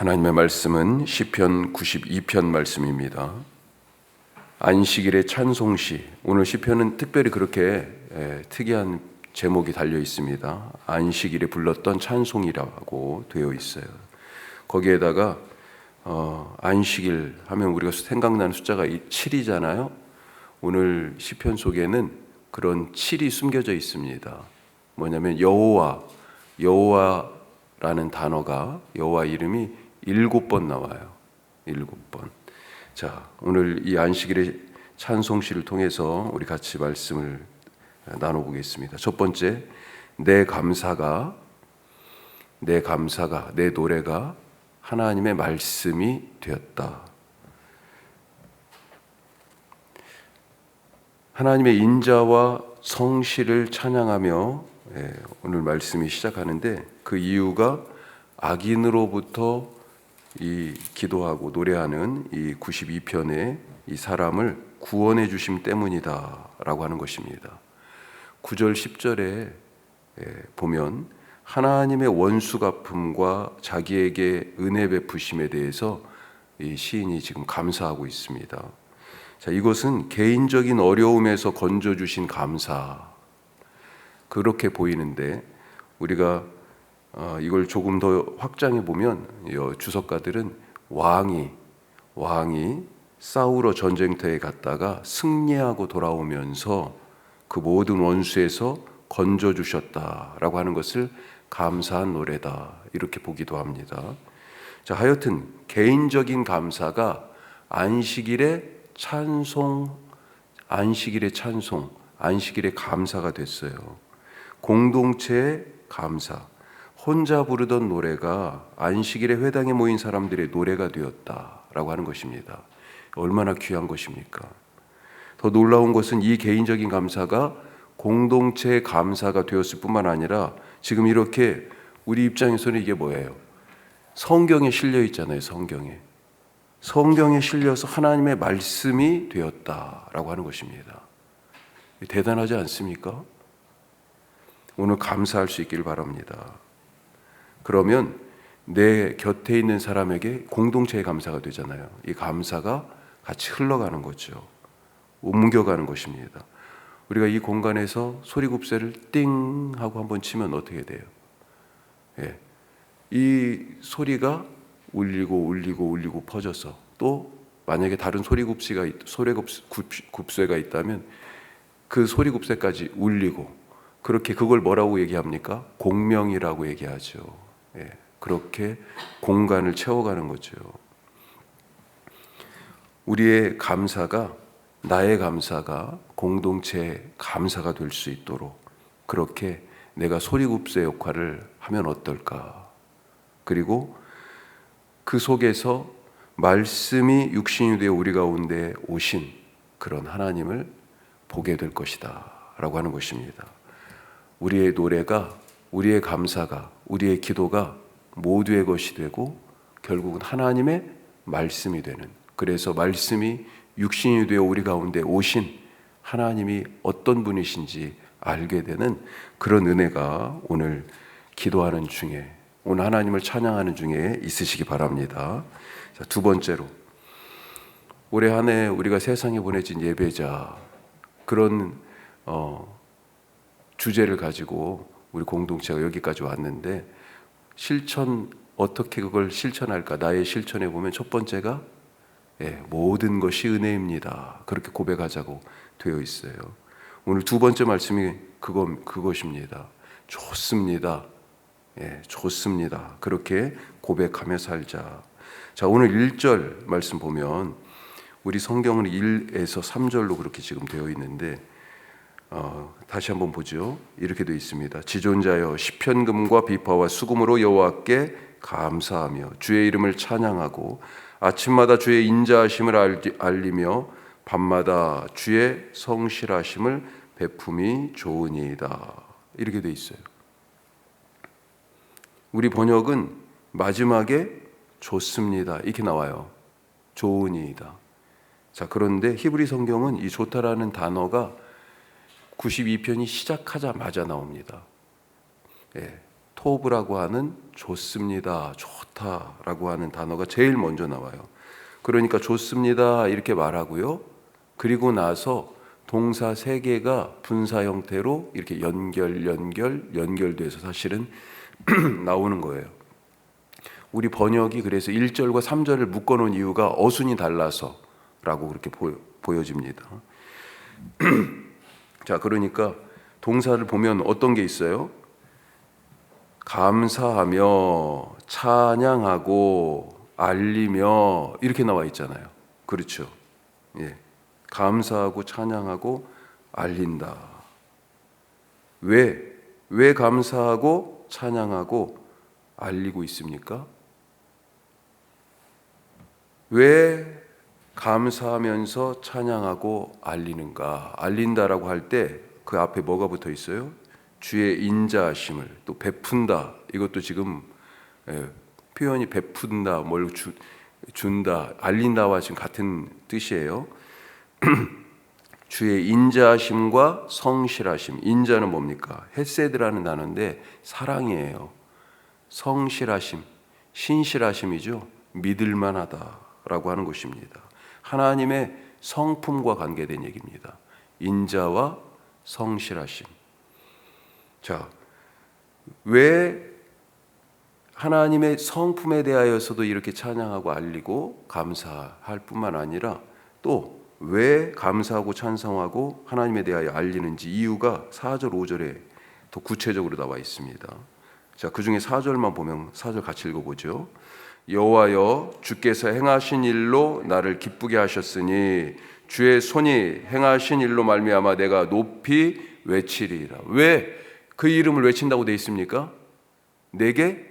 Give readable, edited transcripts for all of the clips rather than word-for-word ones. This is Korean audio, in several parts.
하나님의 말씀은 시편 92편 말씀입니다. 안식일의 찬송시. 오늘 시편은 특별히 그렇게 특이한 제목이 달려 있습니다. 안식일에 불렀던 찬송이라고 되어 있어요. 거기에다가 안식일 하면 우리가 생각나는 숫자가 7이잖아요. 오늘 시편 속에는 그런 7이 숨겨져 있습니다. 뭐냐면 여호와라는 단어가, 여호와 이름이 7번 나와요. 7번. 자, 오늘 이 안식일의 찬송시를 통해서 우리 같이 말씀을 나눠보겠습니다. 첫 번째, 내 노래가 하나님의 말씀이 되었다. 하나님의 인자와 성실을 찬양하며 오늘 말씀이 시작하는데, 그 이유가 악인으로부터 이 기도하고 노래하는 이 92편의 이 사람을 구원해 주심 때문이다 라고 하는 것입니다. 9절 10절에 보면 하나님의 원수 갚음과 자기에게 은혜 베푸심에 대해서 이 시인이 지금 감사하고 있습니다. 자, 이것은 개인적인 어려움에서 건져주신 감사, 그렇게 보이는데, 우리가 이걸 조금 더 확장해 보면 주석가들은 왕이 싸우러 전쟁터에 갔다가 승리하고 돌아오면서 그 모든 원수에서 건져주셨다라고 하는 것을 감사한 노래다, 이렇게 보기도 합니다. 자, 하여튼 개인적인 감사가 안식일의 찬송, 안식일의 감사가 됐어요. 공동체의 감사, 혼자 부르던 노래가 안식일에 회당에 모인 사람들의 노래가 되었다라고 하는 것입니다. 얼마나 귀한 것입니까? 더 놀라운 것은 이 개인적인 감사가 공동체의 감사가 되었을 뿐만 아니라, 지금 이렇게 우리 입장에서는 이게 뭐예요? 성경에 실려 있잖아요. 성경에 실려서 하나님의 말씀이 되었다라고 하는 것입니다. 대단하지 않습니까? 오늘 감사할 수 있기를 바랍니다. 그러면 내 곁에 있는 사람에게 공동체의 감사가 되잖아요. 이 감사가 같이 흘러가는 거죠. 옮겨가는 것입니다. 우리가 이 공간에서 소리굽새를 띵 하고 한번 치면 어떻게 돼요? 이 소리가 울리고 퍼져서, 또 만약에 다른 소리굽새가 있다면 그 소리굽새까지 울리고, 그렇게 그걸 뭐라고 얘기합니까? 공명이라고 얘기하죠. 그렇게 공간을 채워가는 거죠. 우리의 감사가, 나의 감사가 공동체의 감사가 될 수 있도록 그렇게 내가 소리굽새 역할을 하면 어떨까? 그리고 그 속에서 말씀이 육신이 되어 우리 가운데 오신 그런 하나님을 보게 될 것이다 라고 하는 것입니다. 우리의 노래가, 우리의 감사가, 우리의 기도가 모두의 것이 되고 결국은 하나님의 말씀이 되는, 그래서 말씀이 육신이 되어 우리 가운데 오신 하나님이 어떤 분이신지 알게 되는 그런 은혜가 오늘 기도하는 중에, 오늘 하나님을 찬양하는 중에 있으시기 바랍니다. 자, 두 번째로, 올해 한 해 우리가 세상에 보내진 예배자, 그런 주제를 가지고 우리 공동체가 여기까지 왔는데, 어떻게 그걸 실천할까? 나의 실천에 보면 첫 번째가 모든 것이 은혜입니다, 그렇게 고백하자고 되어 있어요. 오늘 두 번째 말씀이 그것입니다. 좋습니다. 좋습니다. 그렇게 고백하며 살자. 자, 오늘 1절 말씀 보면, 우리 성경은 1에서 3절로 그렇게 지금 되어 있는데, 다시 한번 보죠. 이렇게 되어 있습니다. 지존자여, 시편금과 비파와 수금으로 여호와께 감사하며 주의 이름을 찬양하고 아침마다 주의 인자하심을 알리며 밤마다 주의 성실하심을 베품이 좋으니이다. 이렇게 되어 있어요. 우리 번역은 마지막에 좋습니다 이렇게 나와요. 좋으니이다. 자, 그런데 히브리 성경은 이 좋다라는 단어가 92편이 시작하자마자 나옵니다. 토브라고 하는 좋습니다, 좋다라고 하는 단어가 제일 먼저 나와요. 그러니까 좋습니다 이렇게 말하고요. 그리고 나서 동사 3개가 분사 형태로 이렇게 연결돼서 사실은 나오는 거예요. 우리 번역이 그래서 1절과 3절을 묶어놓은 이유가 어순이 달라서 라고 그렇게 보여집니다. 자, 그러니까 동사를 보면 어떤 게 있어요? 감사하며, 찬양하고, 알리며 이렇게 나와 있잖아요. 그렇죠? 예. 감사하고 찬양하고 알린다. 왜 감사하고 찬양하고 알리고 있습니까? 왜 감사하면서 찬양하고 알리는가? 알린다라고 할 때 그 앞에 뭐가 붙어 있어요? 주의 인자하심을, 또 베푼다. 이것도 지금 표현이 베푼다, 뭘 준다, 알린다와 지금 같은 뜻이에요. 주의 인자하심과 성실하심. 인자는 뭡니까? 헤세드라는 단어인데 사랑이에요. 성실하심, 신실하심이죠. 믿을만하다라고 하는 것입니다. 하나님의 성품과 관계된 얘기입니다. 인자와 성실하심. 자, 왜 하나님의 성품에 대하여서도 이렇게 찬양하고 알리고 감사할 뿐만 아니라 또 왜 감사하고 찬송하고 하나님에 대하여 알리는지 이유가 4절 5절에 더 구체적으로 나와 있습니다. 자, 그 중에 4절만 보면 4절 같이 읽어보죠. 여호와여, 주께서 행하신 일로 나를 기쁘게 하셨으니 주의 손이 행하신 일로 말미암아 내가 높이 외치리라. 왜 그 이름을 외친다고 되어 있습니까? 내게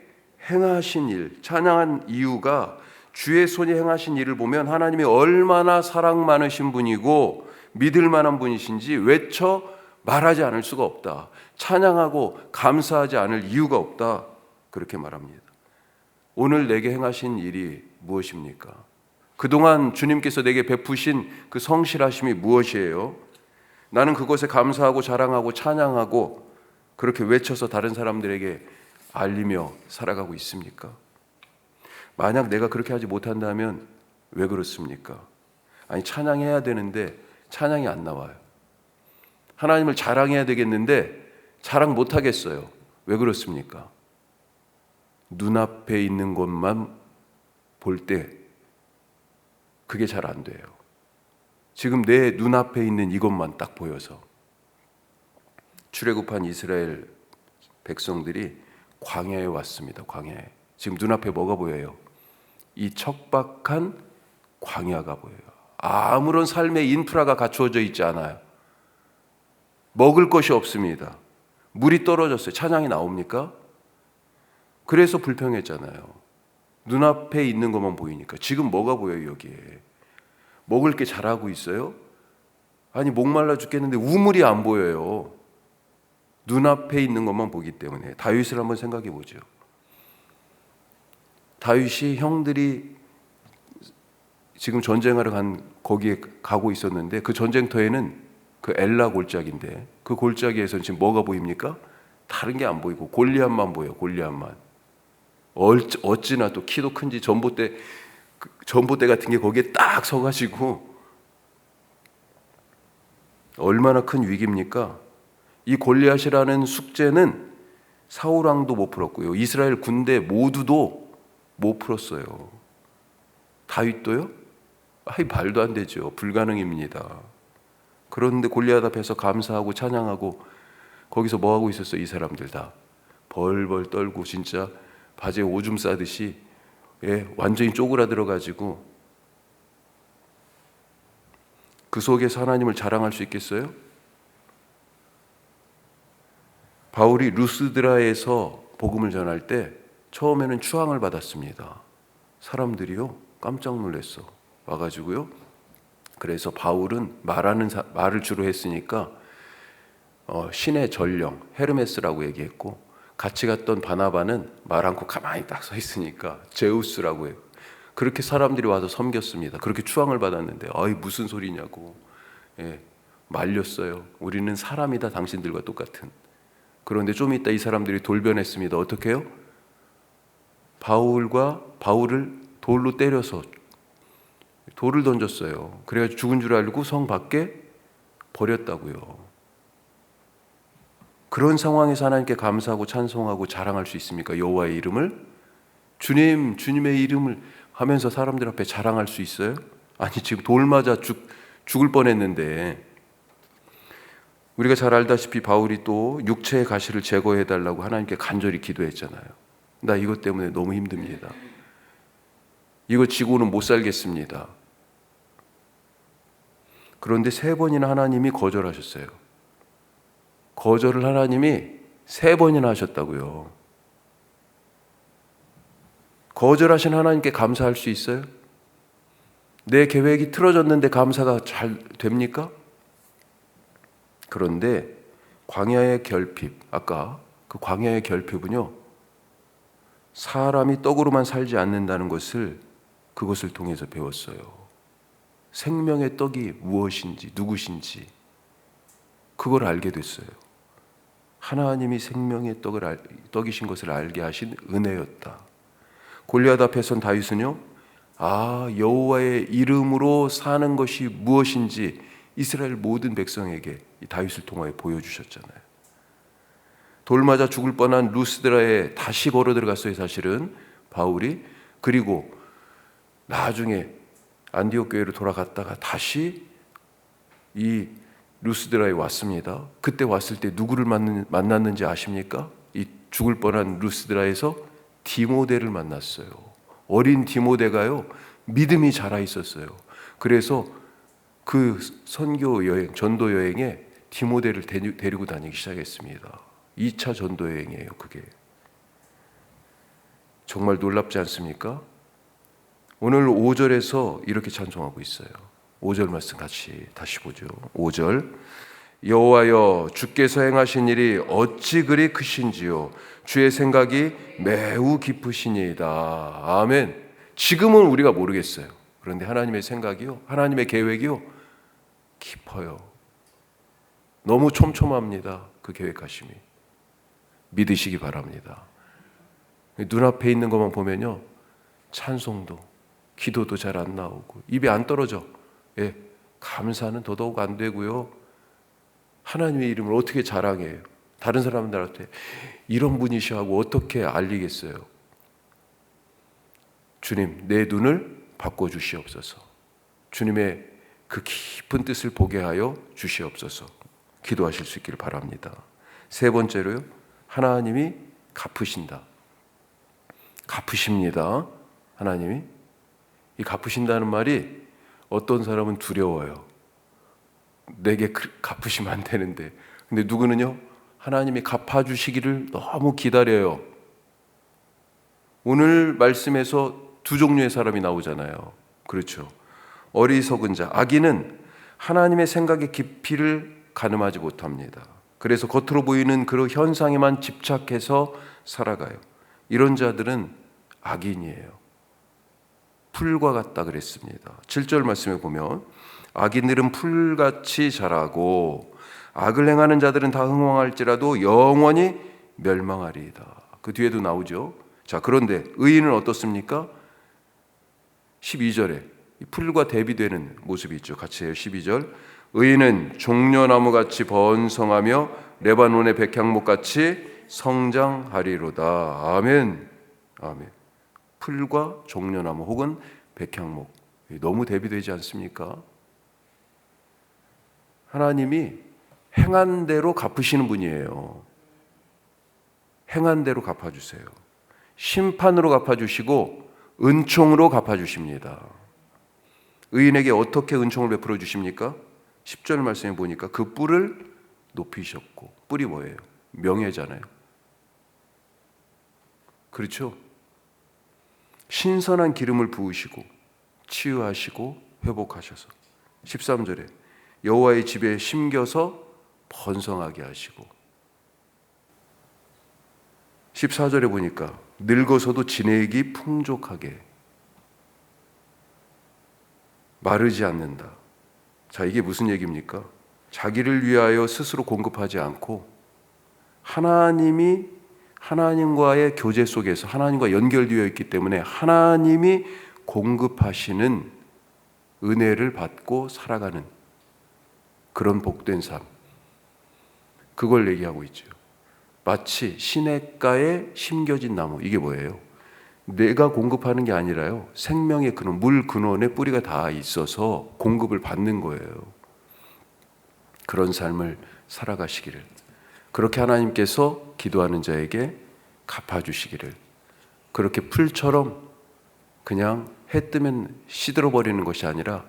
행하신 일, 찬양한 이유가 주의 손이 행하신 일을 보면 하나님이 얼마나 사랑 많으신 분이고 믿을 만한 분이신지 외쳐 말하지 않을 수가 없다. 찬양하고 감사하지 않을 이유가 없다. 그렇게 말합니다. 오늘 내게 행하신 일이 무엇입니까? 그동안 주님께서 내게 베푸신 그 성실하심이 무엇이에요? 나는 그것에 감사하고 자랑하고 찬양하고 그렇게 외쳐서 다른 사람들에게 알리며 살아가고 있습니까? 만약 내가 그렇게 하지 못한다면 왜 그렇습니까? 아니, 찬양해야 되는데 찬양이 안 나와요. 하나님을 자랑해야 되겠는데 자랑 못 하겠어요. 왜 그렇습니까? 눈앞에 있는 것만 볼 때 그게 잘 안 돼요. 지금 내 눈앞에 있는 이것만 딱 보여서. 출애굽한 이스라엘 백성들이 광야에 왔습니다. 광야에. 지금 눈앞에 뭐가 보여요? 이 척박한 광야가 보여요. 아무런 삶의 인프라가 갖추어져 있지 않아요. 먹을 것이 없습니다. 물이 떨어졌어요. 찬양이 나옵니까? 그래서 불평했잖아요. 눈앞에 있는 것만 보이니까. 지금 뭐가 보여요, 여기에? 먹을 게 자라고 있어요? 아니, 목말라 죽겠는데 우물이 안 보여요. 눈앞에 있는 것만 보기 때문에. 다윗을 한번 생각해 보죠. 다윗이 형들이 지금 전쟁하러 거기에 가고 있었는데 그 전쟁터에는 그 엘라 골짜기인데 그 골짜기에서는 지금 뭐가 보입니까? 다른 게 안 보이고 골리앗만 보여요. 골리앗만. 어찌나 또 키도 큰지 전봇대 같은 게 거기에 딱 서가지고 얼마나 큰 위기입니까? 이 골리앗이라는 숙제는 사울 왕도 못 풀었고요. 이스라엘 군대 모두도 못 풀었어요. 다윗도요? 아이, 말도 안 되죠. 불가능입니다. 그런데 골리앗 앞에서 감사하고 찬양하고 거기서 뭐 하고 있었어요? 이 사람들 다 벌벌 떨고 진짜 바지에 오줌 싸듯이 완전히 쪼그라들어가지고 그 속에서 하나님을 자랑할 수 있겠어요? 바울이 루스드라에서 복음을 전할 때 처음에는 추앙을 받았습니다. 사람들이요 깜짝 놀랐어 와가지고요. 그래서 바울은 말을 주로 했으니까 신의 전령 헤르메스라고 얘기했고, 같이 갔던 바나바는 말 않고 가만히 딱 서 있으니까 제우스라고 해요. 그렇게 사람들이 와서 섬겼습니다. 그렇게 추앙을 받았는데 아이 무슨 소리냐고 말렸어요. 우리는 사람이다 당신들과 똑같은. 그런데 좀 이따 이 사람들이 돌변했습니다. 어떻게 해요? 바울을 돌로 때려서 돌을 던졌어요. 그래가지고 죽은 줄 알고 성 밖에 버렸다고요. 그런 상황에서 하나님께 감사하고 찬송하고 자랑할 수 있습니까? 여호와의 이름을? 주님의 이름을 하면서 사람들 앞에 자랑할 수 있어요? 아니, 지금 돌 맞아 죽을 뻔했는데. 우리가 잘 알다시피 바울이 또 육체의 가시를 제거해달라고 하나님께 간절히 기도했잖아요. 나 이것 때문에 너무 힘듭니다. 이거 지고는 못 살겠습니다. 그런데 3번이나 하나님이 거절하셨어요. 거절을 하나님이 3번이나 하셨다고요. 거절하신 하나님께 감사할 수 있어요? 내 계획이 틀어졌는데 감사가 잘 됩니까? 그런데 광야의 결핍, 아까 그 광야의 결핍은요, 사람이 떡으로만 살지 않는다는 것을 그것을 통해서 배웠어요. 생명의 떡이 무엇인지, 누구신지 그걸 알게 됐어요. 하나님이 생명의 떡이신 것을 알게 하신 은혜였다. 골리앗 앞에 선 다윗은요, 여호와의 이름으로 사는 것이 무엇인지 이스라엘 모든 백성에게 이 다윗을 통하여 보여주셨잖아요. 돌 맞아 죽을 뻔한 루스드라에 다시 걸어 들어갔어요. 사실은 바울이. 그리고 나중에 안디옥 교회로 돌아갔다가 다시 이 루스드라에 왔습니다. 그때 왔을 때 누구를 만났는지 아십니까? 이 죽을 뻔한 루스드라에서 디모데를 만났어요. 어린 디모데가요, 믿음이 자라 있었어요. 그래서 그 선교 여행, 전도 여행에 디모데를 데리고 다니기 시작했습니다. 2차 전도 여행이에요, 그게. 정말 놀랍지 않습니까? 오늘 5절에서 이렇게 찬송하고 있어요. 5절 말씀 같이 다시 보죠. 5절. 여호와여, 주께서 행하신 일이 어찌 그리 크신지요. 주의 생각이 매우 깊으시니이다. 아멘. 지금은 우리가 모르겠어요. 그런데 하나님의 생각이요, 하나님의 계획이요, 깊어요. 너무 촘촘합니다. 그 계획하심이. 믿으시기 바랍니다. 눈앞에 있는 것만 보면요, 찬송도, 기도도 잘 안 나오고 입에 안 떨어져. 감사는 더더욱 안 되고요. 하나님의 이름을 어떻게 자랑해요? 다른 사람들한테 이런 분이셔 하고 어떻게 알리겠어요? 주님, 내 눈을 바꿔주시옵소서. 주님의 그 깊은 뜻을 보게 하여 주시옵소서. 기도하실 수 있기를 바랍니다. 3번째로요, 하나님이 갚으신다. 갚으십니다. 하나님이. 이 갚으신다는 말이 어떤 사람은 두려워요. 내게 갚으시면 안 되는데. 근데 누구는요, 하나님이 갚아주시기를 너무 기다려요. 오늘 말씀에서 2 종류의 사람이 나오잖아요. 그렇죠. 어리석은 자, 악인은 하나님의 생각의 깊이를 가늠하지 못합니다. 그래서 겉으로 보이는 그 현상에만 집착해서 살아가요. 이런 자들은 악인이에요. 풀과 같다 그랬습니다. 7절 말씀에 보면 악인들은 풀같이 자라고 악을 행하는 자들은 다 흥왕할지라도 영원히 멸망하리이다. 그 뒤에도 나오죠. 자, 그런데 의인은 어떻습니까? 12절에 풀과 대비되는 모습이 있죠. 같이 해요. 12절. 의인은 종려나무같이 번성하며 레바논의 백향목같이 성장하리로다. 아멘. 아멘. 풀과 종려나무 혹은 백향목, 너무 대비되지 않습니까? 하나님이 행한 대로 갚으시는 분이에요. 행한 대로 갚아주세요. 심판으로 갚아주시고 은총으로 갚아주십니다. 의인에게 어떻게 은총을 베풀어 주십니까? 10절 말씀에 보니까 그 뿔을 높이셨고, 뿔이 뭐예요? 명예잖아요. 그렇죠? 신선한 기름을 부으시고 치유하시고 회복하셔서 13절에 여호와의 집에 심겨서 번성하게 하시고 14절에 보니까 늙어서도 진액이 풍족하게 마르지 않는다. 자, 이게 무슨 얘기입니까? 자기를 위하여 스스로 공급하지 않고 하나님이 하나님과의 교제 속에서 하나님과 연결되어 있기 때문에 하나님이 공급하시는 은혜를 받고 살아가는 그런 복된 삶, 그걸 얘기하고 있죠. 마치 시냇가에 심겨진 나무, 이게 뭐예요? 내가 공급하는 게 아니라요, 생명의 근원, 물 근원에 뿌리가 다 있어서 공급을 받는 거예요. 그런 삶을 살아가시기를, 그렇게 하나님께서 기도하는 자에게 갚아주시기를, 그렇게 풀처럼 그냥 해 뜨면 시들어버리는 것이 아니라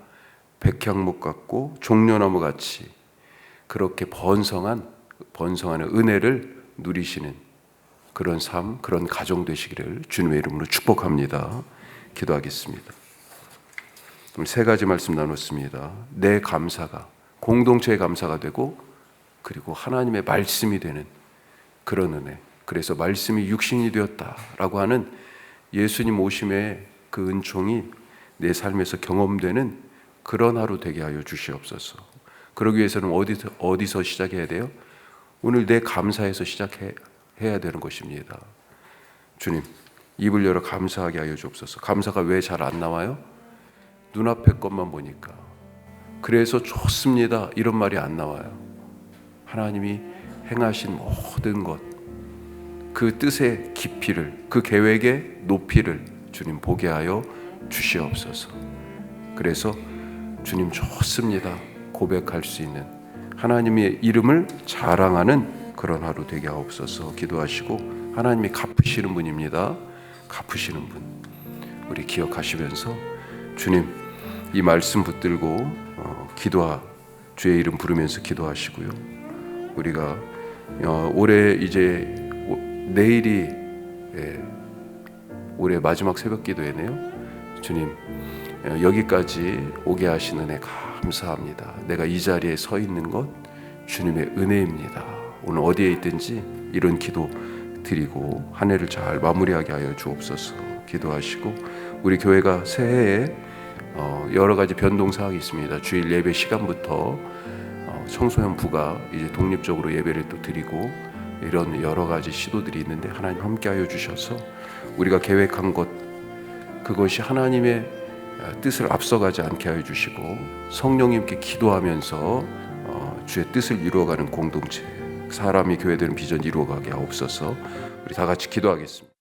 백향목 같고 종려나무 같이 그렇게 번성한 은혜를 누리시는 그런 삶, 그런 가정 되시기를 주님의 이름으로 축복합니다. 기도하겠습니다. 오늘 세 가지 말씀 나눴습니다. 내 감사가 공동체의 감사가 되고, 그리고 하나님의 말씀이 되는 그런 은혜, 그래서 말씀이 육신이 되었다라고 하는 예수님 오심의 그 은총이 내 삶에서 경험되는 그런 하루 되게 하여 주시옵소서. 그러기 위해서는 어디서 시작해야 돼요? 오늘 내 감사에서 시작해야 되는 것입니다. 주님, 입을 열어 감사하게 하여 주옵소서. 감사가 왜 잘 안 나와요? 눈앞의 것만 보니까. 그래서 좋습니다, 이런 말이 안 나와요. 하나님이 행하신 모든 것, 그 뜻의 깊이를, 그 계획의 높이를 주님 보게 하여 주시옵소서. 그래서 주님 좋습니다 고백할 수 있는, 하나님의 이름을 자랑하는 그런 하루 되게 하옵소서. 기도하시고, 하나님이 갚으시는 분입니다. 갚으시는 분 우리 기억하시면서 주님 이 말씀 붙들고 주의 이름 부르면서 기도하시고요. 우리가 올해 이제 내일이 올해 마지막 새벽 기도회네요. 주님, 여기까지 오게 하신 은혜 감사합니다. 내가 이 자리에 서 있는 것 주님의 은혜입니다. 오늘 어디에 있든지 이런 기도 드리고 한 해를 잘 마무리하게 하여 주옵소서. 기도하시고, 우리 교회가 새해에 여러 가지 변동 사항이 있습니다. 주일 예배 시간부터 청소년 부가 이제 독립적으로 예배를 또 드리고, 이런 여러 가지 시도들이 있는데 하나님 함께하여 주셔서 우리가 계획한 것, 그것이 하나님의 뜻을 앞서가지 않게 하여 주시고, 성령님께 기도하면서 주의 뜻을 이루어가는 공동체, 사람이 교회되는 비전 이루어가게 하옵소서. 우리 다 같이 기도하겠습니다.